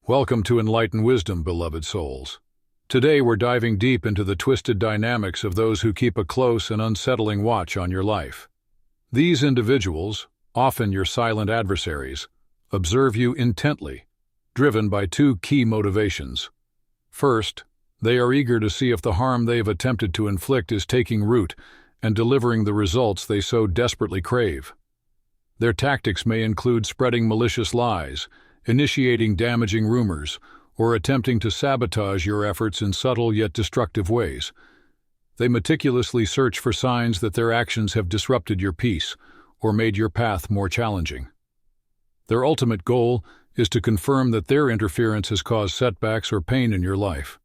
Welcome to Enlighten Wisdom, beloved souls. Today we're diving deep into the twisted dynamics of those who keep a close and unsettling watch on your life. These individuals, often your silent adversaries, observe you intently, driven by two key motivations. First, they are eager to see if the harm they've attempted to inflict is taking root and delivering the results they so desperately crave. Their tactics may include spreading malicious lies, initiating damaging rumors, or attempting to sabotage your efforts in subtle yet destructive ways. They meticulously search for signs that their actions have disrupted your peace or made your path more challenging. Their ultimate goal is to confirm that their interference has caused setbacks or pain in your life.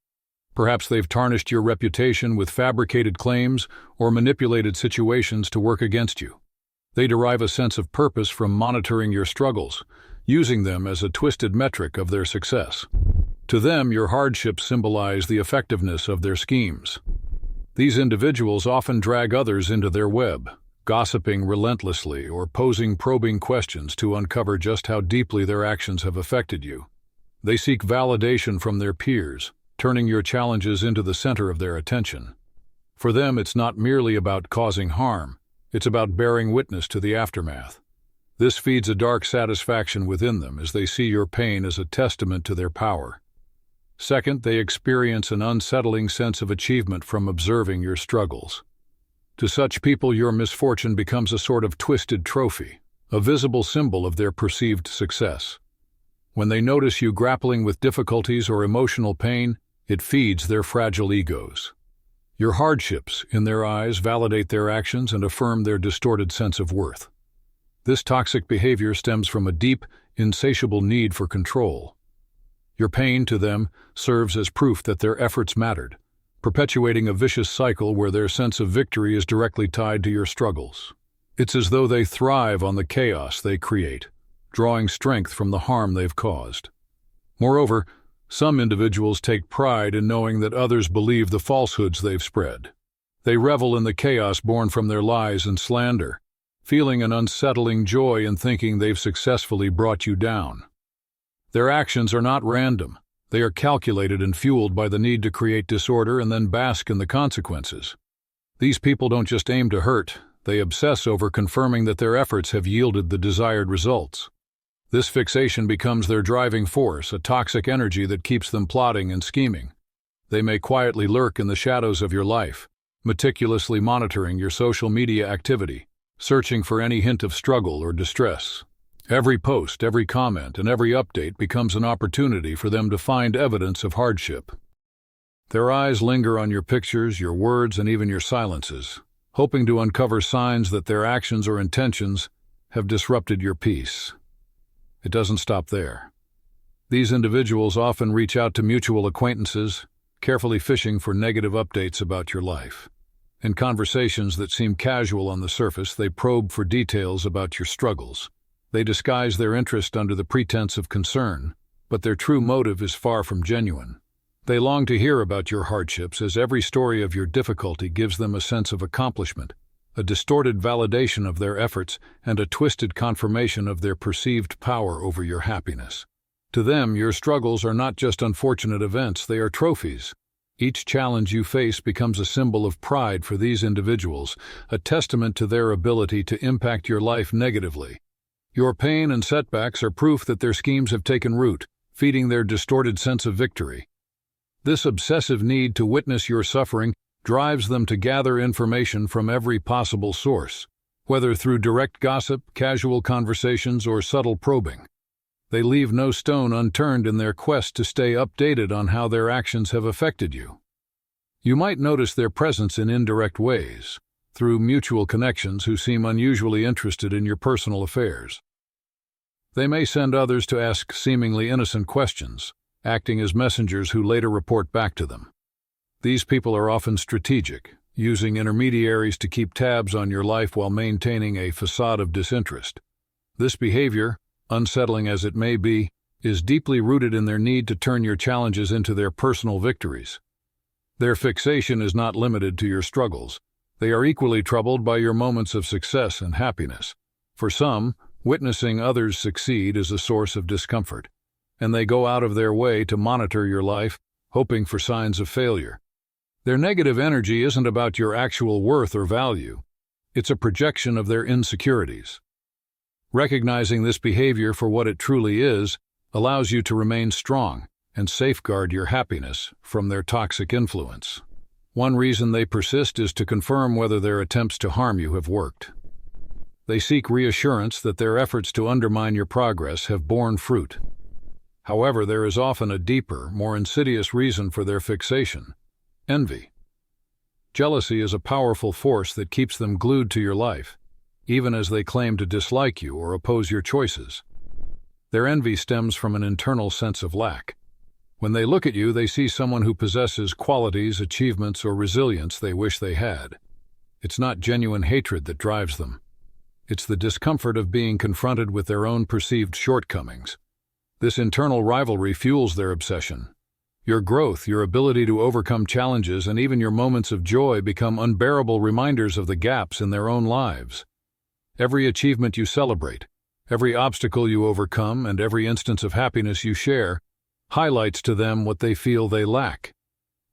Perhaps they've tarnished your reputation with fabricated claims or manipulated situations to work against you. They derive a sense of purpose from monitoring your struggles, using them as a twisted metric of their success. To them, your hardships symbolize the effectiveness of their schemes. These individuals often drag others into their web, gossiping relentlessly or posing probing questions to uncover just how deeply their actions have affected you. They seek validation from their peers, turning your challenges into the center of their attention. For them, it's not merely about causing harm, it's about bearing witness to the aftermath. This feeds a dark satisfaction within them as they see your pain as a testament to their power. Second, they experience an unsettling sense of achievement from observing your struggles. To such people, your misfortune becomes a sort of twisted trophy, a visible symbol of their perceived success. When they notice you grappling with difficulties or emotional pain, it feeds their fragile egos. Your hardships, in their eyes, validate their actions and affirm their distorted sense of worth. This toxic behavior stems from a deep, insatiable need for control. Your pain, to them, serves as proof that their efforts mattered, perpetuating a vicious cycle where their sense of victory is directly tied to your struggles. It's as though they thrive on the chaos they create, drawing strength from the harm they've caused. Moreover, some individuals take pride in knowing that others believe the falsehoods they've spread. They revel in the chaos born from their lies and slander, feeling an unsettling joy in thinking they've successfully brought you down. Their actions are not random. They are calculated and fueled by the need to create disorder and then bask in the consequences. These people don't just aim to hurt, they obsess over confirming that their efforts have yielded the desired results. This fixation becomes their driving force, a toxic energy that keeps them plotting and scheming. They may quietly lurk in the shadows of your life, meticulously monitoring your social media activity, searching for any hint of struggle or distress. Every post, every comment, and every update becomes an opportunity for them to find evidence of hardship. Their eyes linger on your pictures, your words, and even your silences, hoping to uncover signs that their actions or intentions have disrupted your peace. It doesn't stop there. These individuals often reach out to mutual acquaintances, carefully fishing for negative updates about your life. In conversations that seem casual on the surface, they probe for details about your struggles. They disguise their interest under the pretense of concern, but their true motive is far from genuine. They long to hear about your hardships, as every story of your difficulty gives them a sense of accomplishment, a distorted validation of their efforts, and a twisted confirmation of their perceived power over your happiness. To them, your struggles are not just unfortunate events, they are trophies. Each challenge you face becomes a symbol of pride for these individuals, a testament to their ability to impact your life negatively. Your pain and setbacks are proof that their schemes have taken root, feeding their distorted sense of victory. This obsessive need to witness your suffering drives them to gather information from every possible source, whether through direct gossip, casual conversations, or subtle probing. They leave no stone unturned in their quest to stay updated on how their actions have affected you. You might notice their presence in indirect ways, through mutual connections who seem unusually interested in your personal affairs. They may send others to ask seemingly innocent questions, acting as messengers who later report back to them. These people are often strategic, using intermediaries to keep tabs on your life while maintaining a facade of disinterest. This behavior, unsettling as it may be, is deeply rooted in their need to turn your challenges into their personal victories. Their fixation is not limited to your struggles. They are equally troubled by your moments of success and happiness. For some, witnessing others succeed is a source of discomfort, and they go out of their way to monitor your life, hoping for signs of failure. Their negative energy isn't about your actual worth or value. It's a projection of their insecurities. Recognizing this behavior for what it truly is allows you to remain strong and safeguard your happiness from their toxic influence. One reason they persist is to confirm whether their attempts to harm you have worked. They seek reassurance that their efforts to undermine your progress have borne fruit. However, there is often a deeper, more insidious reason for their fixation: envy. Jealousy is a powerful force that keeps them glued to your life, even as they claim to dislike you or oppose your choices. Their envy stems from an internal sense of lack. When they look at you, they see someone who possesses qualities, achievements, or resilience they wish they had. It's not genuine hatred that drives them. It's the discomfort of being confronted with their own perceived shortcomings. This internal rivalry fuels their obsession. Your growth, your ability to overcome challenges, and even your moments of joy become unbearable reminders of the gaps in their own lives. Every achievement you celebrate, every obstacle you overcome, and every instance of happiness you share highlights to them what they feel they lack.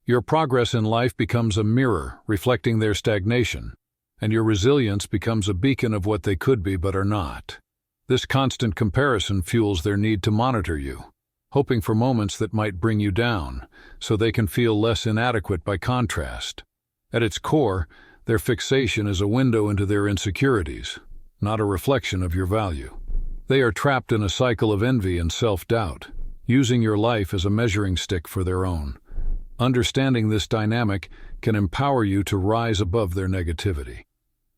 Your progress in life becomes a mirror reflecting their stagnation, and your resilience becomes a beacon of what they could be but are not. This constant comparison fuels their need to monitor you, hoping for moments that might bring you down, so they can feel less inadequate by contrast. At its core, their fixation is a window into their insecurities, not a reflection of your value. They are trapped in a cycle of envy and self-doubt, using your life as a measuring stick for their own. Understanding this dynamic can empower you to rise above their negativity.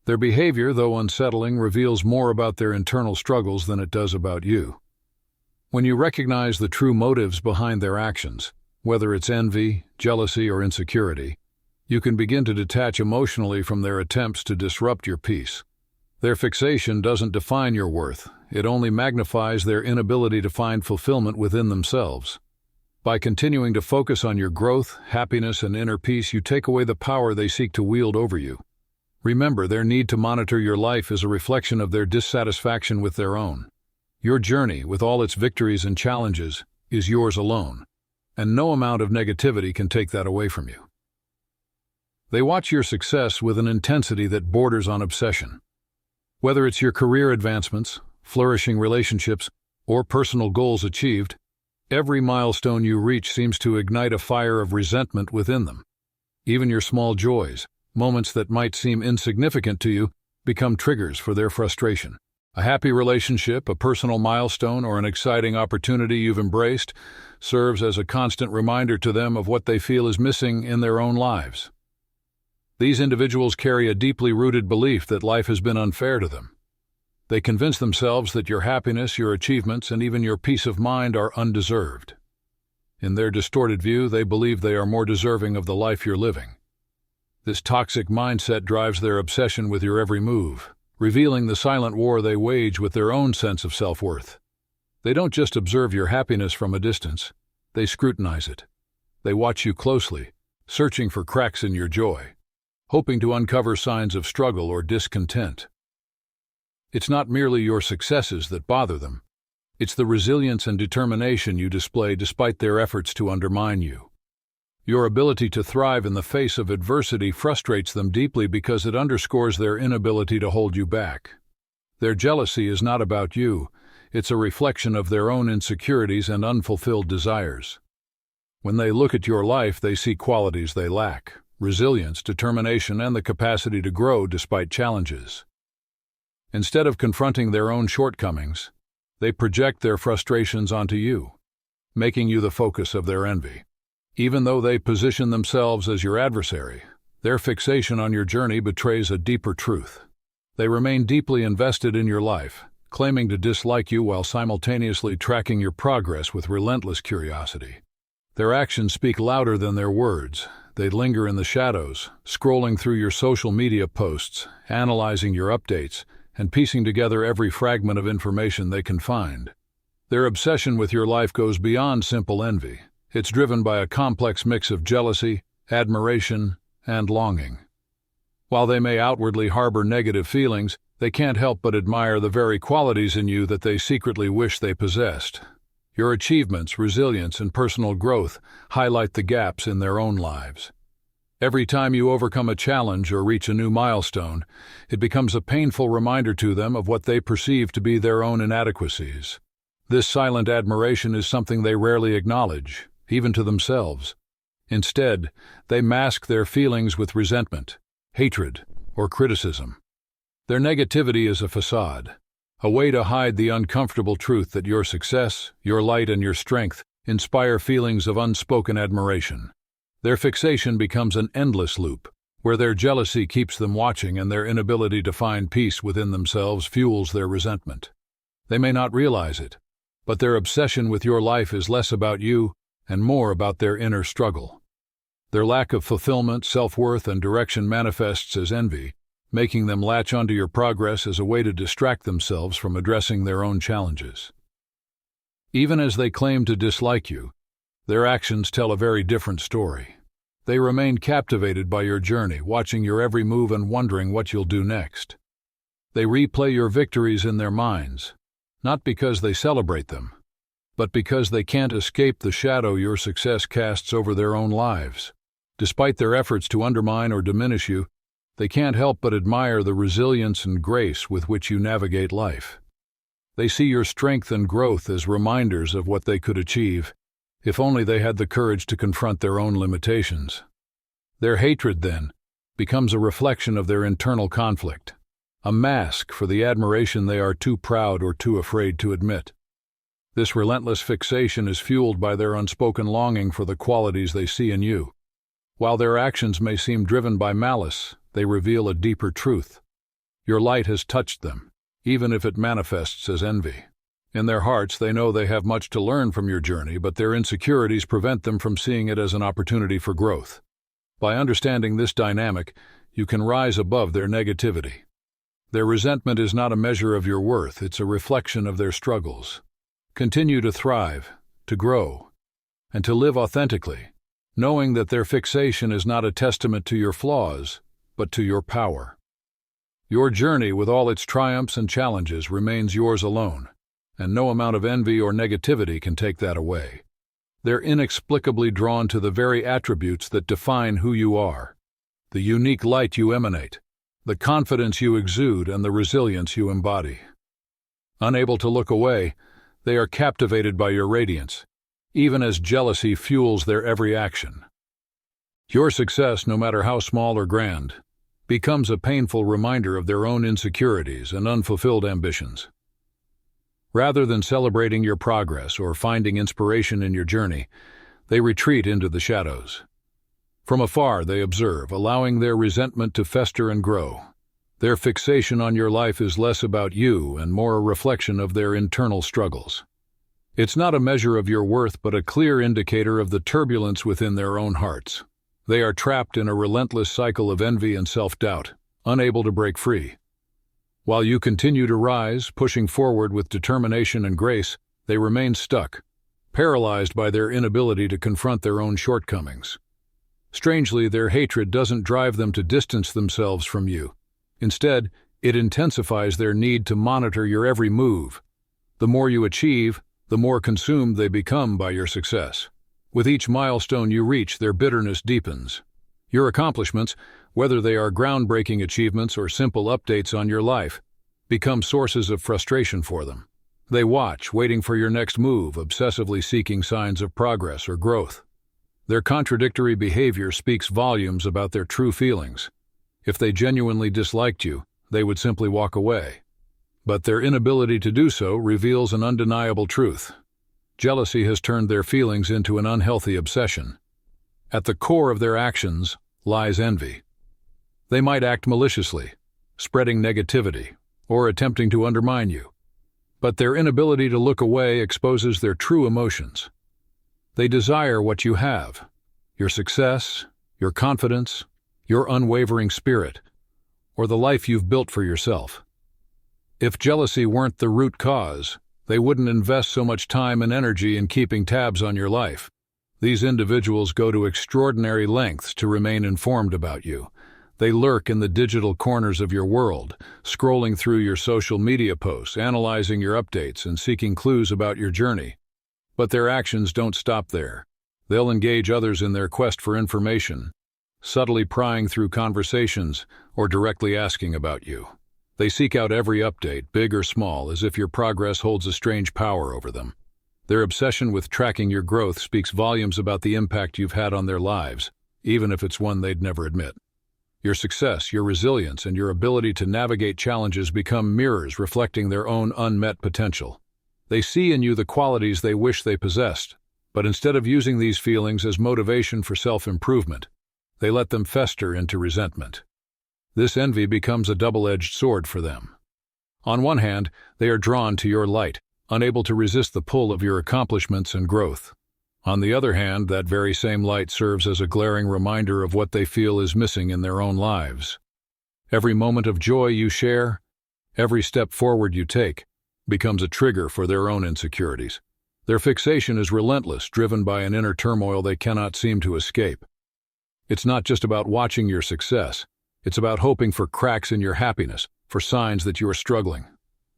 Their behavior, though unsettling, reveals more about their internal struggles than it does about you. When you recognize the true motives behind their actions, whether it's envy, jealousy, or insecurity, you can begin to detach emotionally from their attempts to disrupt your peace. Their fixation doesn't define your worth, it only magnifies their inability to find fulfillment within themselves. By continuing to focus on your growth, happiness, and inner peace, you take away the power they seek to wield over you. Remember, their need to monitor your life is a reflection of their dissatisfaction with their own. Your journey, with all its victories and challenges, is yours alone, and no amount of negativity can take that away from you. They watch your success with an intensity that borders on obsession. Whether it's your career advancements, flourishing relationships, or personal goals achieved, every milestone you reach seems to ignite a fire of resentment within them. Even your small joys, moments that might seem insignificant to you, become triggers for their frustration. A happy relationship, a personal milestone, or an exciting opportunity you've embraced serves as a constant reminder to them of what they feel is missing in their own lives. These individuals carry a deeply rooted belief that life has been unfair to them. They convince themselves that your happiness, your achievements, and even your peace of mind are undeserved. In their distorted view, they believe they are more deserving of the life you're living. This toxic mindset drives their obsession with your every move, revealing the silent war they wage with their own sense of self-worth. They don't just observe your happiness from a distance, they scrutinize it. They watch you closely, searching for cracks in your joy, hoping to uncover signs of struggle or discontent. It's not merely your successes that bother them. It's the resilience and determination you display despite their efforts to undermine you. Your ability to thrive in the face of adversity frustrates them deeply because it underscores their inability to hold you back. Their jealousy is not about you, it's a reflection of their own insecurities and unfulfilled desires. When they look at your life, they see qualities they lack: resilience, determination, and the capacity to grow despite challenges. Instead of confronting their own shortcomings, they project their frustrations onto you, making you the focus of their envy. Even though they position themselves as your adversary, their fixation on your journey betrays a deeper truth. They remain deeply invested in your life, claiming to dislike you while simultaneously tracking your progress with relentless curiosity. Their actions speak louder than their words. They linger in the shadows, scrolling through your social media posts, analyzing your updates, and piecing together every fragment of information they can find. Their obsession with your life goes beyond simple envy. It's driven by a complex mix of jealousy, admiration, and longing. While they may outwardly harbor negative feelings, they can't help but admire the very qualities in you that they secretly wish they possessed. Your achievements, resilience, and personal growth highlight the gaps in their own lives. Every time you overcome a challenge or reach a new milestone, it becomes a painful reminder to them of what they perceive to be their own inadequacies. This silent admiration is something they rarely acknowledge, even to themselves. Instead, they mask their feelings with resentment, hatred, or criticism. Their negativity is a facade, a way to hide the uncomfortable truth that your success, your light, and your strength inspire feelings of unspoken admiration. Their fixation becomes an endless loop, where their jealousy keeps them watching and their inability to find peace within themselves fuels their resentment. They may not realize it, but their obsession with your life is less about you and more about their inner struggle. Their lack of fulfillment, self-worth, and direction manifests as envy, making them latch onto your progress as a way to distract themselves from addressing their own challenges. Even as they claim to dislike you, their actions tell a very different story. They remain captivated by your journey, watching your every move and wondering what you'll do next. They replay your victories in their minds, not because they celebrate them, but because they can't escape the shadow your success casts over their own lives. Despite their efforts to undermine or diminish you, they can't help but admire the resilience and grace with which you navigate life. They see your strength and growth as reminders of what they could achieve, if only they had the courage to confront their own limitations. Their hatred, then, becomes a reflection of their internal conflict, a mask for the admiration they are too proud or too afraid to admit. This relentless fixation is fueled by their unspoken longing for the qualities they see in you. While their actions may seem driven by malice, they reveal a deeper truth. Your light has touched them, even if it manifests as envy. In their hearts, they know they have much to learn from your journey, but their insecurities prevent them from seeing it as an opportunity for growth. By understanding this dynamic, you can rise above their negativity. Their resentment is not a measure of your worth, it's a reflection of their struggles. Continue to thrive, to grow, and to live authentically, knowing that their fixation is not a testament to your flaws, but to your power. Your journey, with all its triumphs and challenges, remains yours alone, and no amount of envy or negativity can take that away. They're inexplicably drawn to the very attributes that define who you are: the unique light you emanate, the confidence you exude, and the resilience you embody. Unable to look away, they are captivated by your radiance, even as jealousy fuels their every action. Your success, no matter how small or grand, becomes a painful reminder of their own insecurities and unfulfilled ambitions. Rather than celebrating your progress or finding inspiration in your journey, they retreat into the shadows. From afar, they observe, allowing their resentment to fester and grow. Their fixation on your life is less about you and more a reflection of their internal struggles. It's not a measure of your worth, but a clear indicator of the turbulence within their own hearts. They are trapped in a relentless cycle of envy and self-doubt, unable to break free. While you continue to rise, pushing forward with determination and grace, they remain stuck, paralyzed by their inability to confront their own shortcomings. Strangely, their hatred doesn't drive them to distance themselves from you. Instead, it intensifies their need to monitor your every move. The more you achieve, the more consumed they become by your success. With each milestone you reach, their bitterness deepens. Your accomplishments, whether they are groundbreaking achievements or simple updates on your life, become sources of frustration for them. They watch, waiting for your next move, obsessively seeking signs of progress or growth. Their contradictory behavior speaks volumes about their true feelings. If they genuinely disliked you, they would simply walk away. But their inability to do so reveals an undeniable truth. Jealousy has turned their feelings into an unhealthy obsession. At the core of their actions lies envy. They might act maliciously, spreading negativity, or attempting to undermine you. But their inability to look away exposes their true emotions. They desire what you have: your success, your confidence, your unwavering spirit, or the life you've built for yourself. If jealousy weren't the root cause, they wouldn't invest so much time and energy in keeping tabs on your life. These individuals go to extraordinary lengths to remain informed about you. They lurk in the digital corners of your world, scrolling through your social media posts, analyzing your updates, and seeking clues about your journey. But their actions don't stop there. They'll engage others in their quest for information, subtly prying through conversations or directly asking about you. They seek out every update, big or small, as if your progress holds a strange power over them. Their obsession with tracking your growth speaks volumes about the impact you've had on their lives, even if it's one they'd never admit. Your success, your resilience, and your ability to navigate challenges become mirrors reflecting their own unmet potential. They see in you the qualities they wish they possessed, but instead of using these feelings as motivation for self-improvement, they let them fester into resentment. This envy becomes a double-edged sword for them. On one hand, they are drawn to your light, unable to resist the pull of your accomplishments and growth. On the other hand, that very same light serves as a glaring reminder of what they feel is missing in their own lives. Every moment of joy you share, every step forward you take, becomes a trigger for their own insecurities. Their fixation is relentless, driven by an inner turmoil they cannot seem to escape. It's not just about watching your success. It's about hoping for cracks in your happiness, for signs that you are struggling.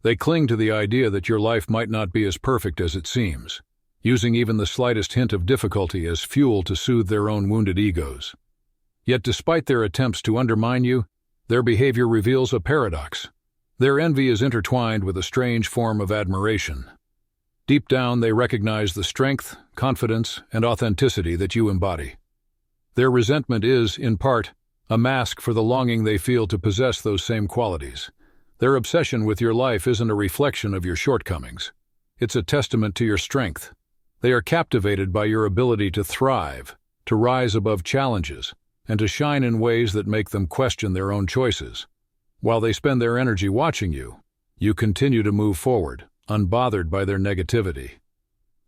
They cling to the idea that your life might not be as perfect as it seems, using even the slightest hint of difficulty as fuel to soothe their own wounded egos. Yet despite their attempts to undermine you, their behavior reveals a paradox. Their envy is intertwined with a strange form of admiration. Deep down, they recognize the strength, confidence, and authenticity that you embody. Their resentment is, in part, a mask for the longing they feel to possess those same qualities. Their obsession with your life isn't a reflection of your shortcomings. It's a testament to your strength. They are captivated by your ability to thrive, to rise above challenges, and to shine in ways that make them question their own choices. While they spend their energy watching you, you continue to move forward, unbothered by their negativity.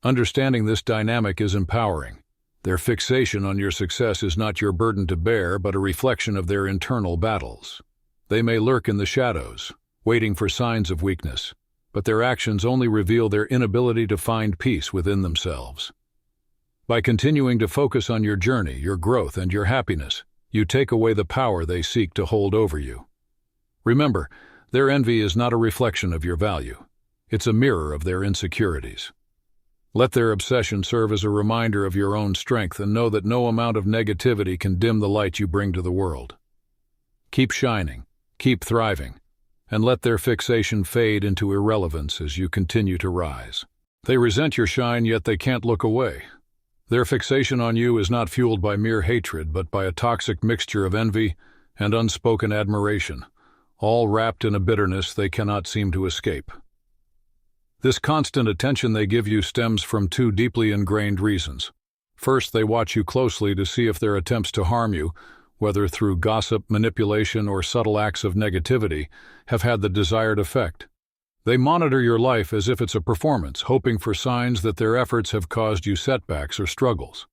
Understanding this dynamic is empowering. Their fixation on your success is not your burden to bear, but a reflection of their internal battles. They may lurk in the shadows, waiting for signs of weakness, but their actions only reveal their inability to find peace within themselves. By continuing to focus on your journey, your growth, and your happiness, you take away the power they seek to hold over you. Remember, their envy is not a reflection of your value. It's a mirror of their insecurities. Let their obsession serve as a reminder of your own strength, and know that no amount of negativity can dim the light you bring to the world. Keep shining, keep thriving, and let their fixation fade into irrelevance as you continue to rise. They resent your shine, yet they can't look away. Their fixation on you is not fueled by mere hatred, but by a toxic mixture of envy and unspoken admiration, all wrapped in a bitterness they cannot seem to escape. This constant attention they give you stems from two deeply ingrained reasons. First, they watch you closely to see if their attempts to harm you, whether through gossip, manipulation, or subtle acts of negativity, have had the desired effect. They monitor your life as if it's a performance, hoping for signs that their efforts have caused you setbacks or struggles.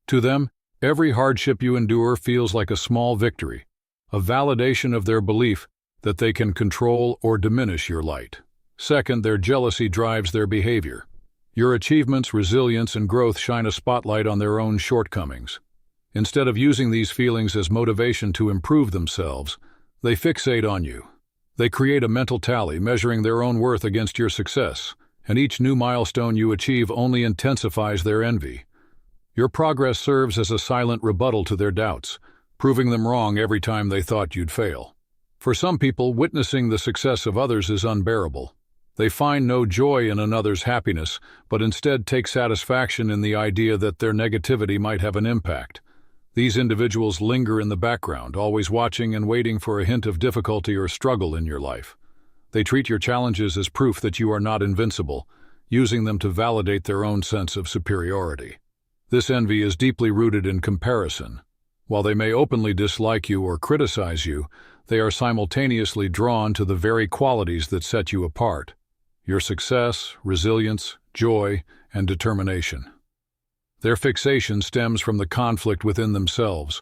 To them, every hardship you endure feels like a small victory, a validation of their belief that they can control or diminish your light. Second, their jealousy drives their behavior. Your achievements, resilience, and growth shine a spotlight on their own shortcomings. Instead of using these feelings as motivation to improve themselves, they fixate on you. They create a mental tally, measuring their own worth against your success, and each new milestone you achieve only intensifies their envy. Your progress serves as a silent rebuttal to their doubts, proving them wrong every time they thought you'd fail. For some people, witnessing the success of others is unbearable. They find no joy in another's happiness, but instead take satisfaction in the idea that their negativity might have an impact. These individuals linger in the background, always watching and waiting for a hint of difficulty or struggle in your life. They treat your challenges as proof that you are not invincible, using them to validate their own sense of superiority. This envy is deeply rooted in comparison. While they may openly dislike you or criticize you, they are simultaneously drawn to the very qualities that set you apart: your success, resilience, joy, and determination. Their fixation stems from the conflict within themselves.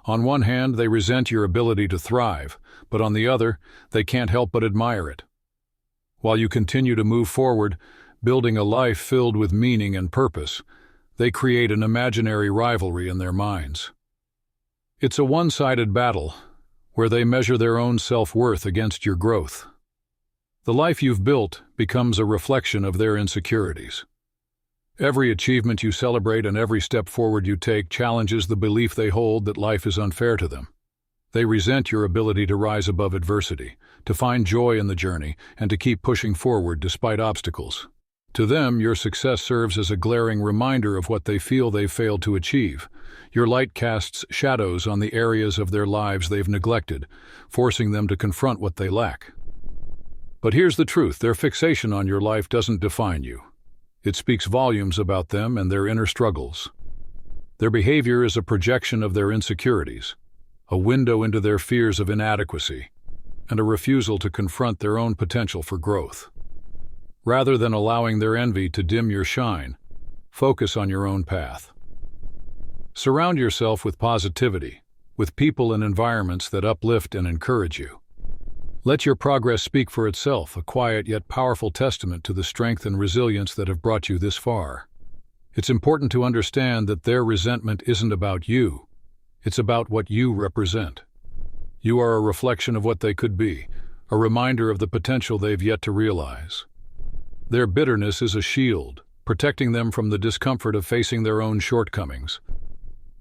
On one hand, they resent your ability to thrive, but on the other, they can't help but admire it. While you continue to move forward, building a life filled with meaning and purpose, they create an imaginary rivalry in their minds. It's a one-sided battle, where they measure their own self-worth against your growth. The life you've built becomes a reflection of their insecurities. Every achievement you celebrate and every step forward you take challenges the belief they hold that life is unfair to them. They resent your ability to rise above adversity, to find joy in the journey, and to keep pushing forward despite obstacles. To them, your success serves as a glaring reminder of what they feel they've failed to achieve. Your light casts shadows on the areas of their lives they've neglected, forcing them to confront what they lack. But here's the truth: their fixation on your life doesn't define you. It speaks volumes about them and their inner struggles. Their behavior is a projection of their insecurities, a window into their fears of inadequacy, and a refusal to confront their own potential for growth. Rather than allowing their envy to dim your shine, focus on your own path. Surround yourself with positivity, with people and environments that uplift and encourage you. Let your progress speak for itself, a quiet yet powerful testament to the strength and resilience that have brought you this far. It's important to understand that their resentment isn't about you. It's about what you represent. You are a reflection of what they could be, a reminder of the potential they've yet to realize. Their bitterness is a shield, protecting them from the discomfort of facing their own shortcomings.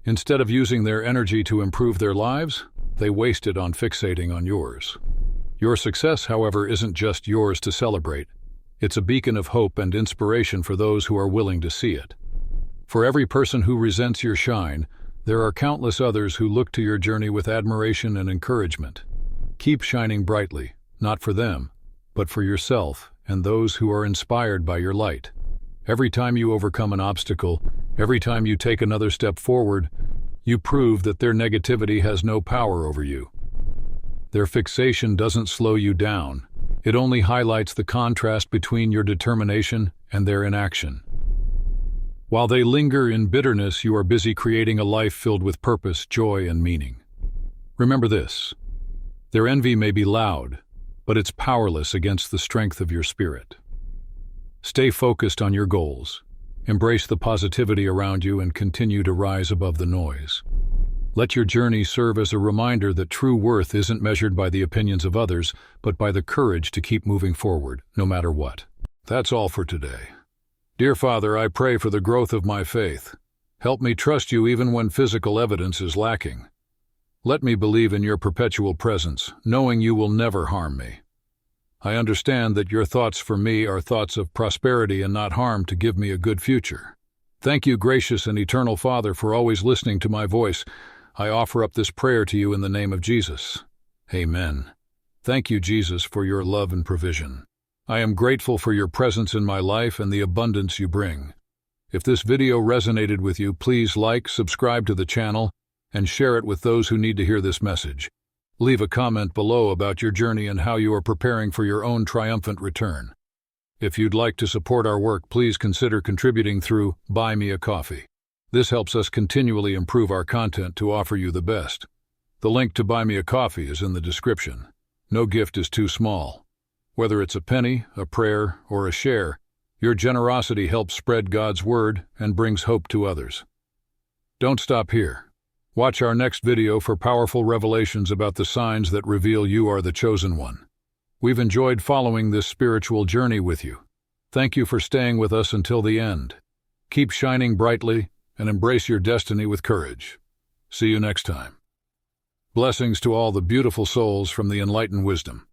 Instead of using their energy to improve their lives, they waste it on fixating on yours. Your success, however, isn't just yours to celebrate. It's a beacon of hope and inspiration for those who are willing to see it. For every person who resents your shine, there are countless others who look to your journey with admiration and encouragement. Keep shining brightly, not for them, but for yourself and those who are inspired by your light. Every time you overcome an obstacle, every time you take another step forward, you prove that their negativity has no power over you. Their fixation doesn't slow you down. It only highlights the contrast between your determination and their inaction. While they linger in bitterness, you are busy creating a life filled with purpose, joy, and meaning. Remember this: their envy may be loud, but it's powerless against the strength of your spirit. Stay focused on your goals. Embrace the positivity around you and continue to rise above the noise. Let your journey serve as a reminder that true worth isn't measured by the opinions of others, but by the courage to keep moving forward, no matter what. That's all for today. Dear Father, I pray for the growth of my faith. Help me trust you even when physical evidence is lacking. Let me believe in your perpetual presence, knowing you will never harm me. I understand that your thoughts for me are thoughts of prosperity and not harm, to give me a good future. Thank you, gracious and eternal Father, for always listening to my voice. I offer up this prayer to you in the name of Jesus. Amen. Thank you, Jesus, for your love and provision. I am grateful for your presence in my life and the abundance you bring. If this video resonated with you, please like, subscribe to the channel, and share it with those who need to hear this message. Leave a comment below about your journey and how you are preparing for your own triumphant return. If you'd like to support our work, please consider contributing through Buy Me a Coffee. This helps us continually improve our content to offer you the best. The link to Buy Me a Coffee is in the description. No gift is too small. Whether it's a penny, a prayer, or a share, your generosity helps spread God's word and brings hope to others. Don't stop here. Watch our next video for powerful revelations about the signs that reveal you are the chosen one. We've enjoyed following this spiritual journey with you. Thank you for staying with us until the end. Keep shining brightly and embrace your destiny with courage. See you next time. Blessings to all the beautiful souls from the Enlighten wisdom.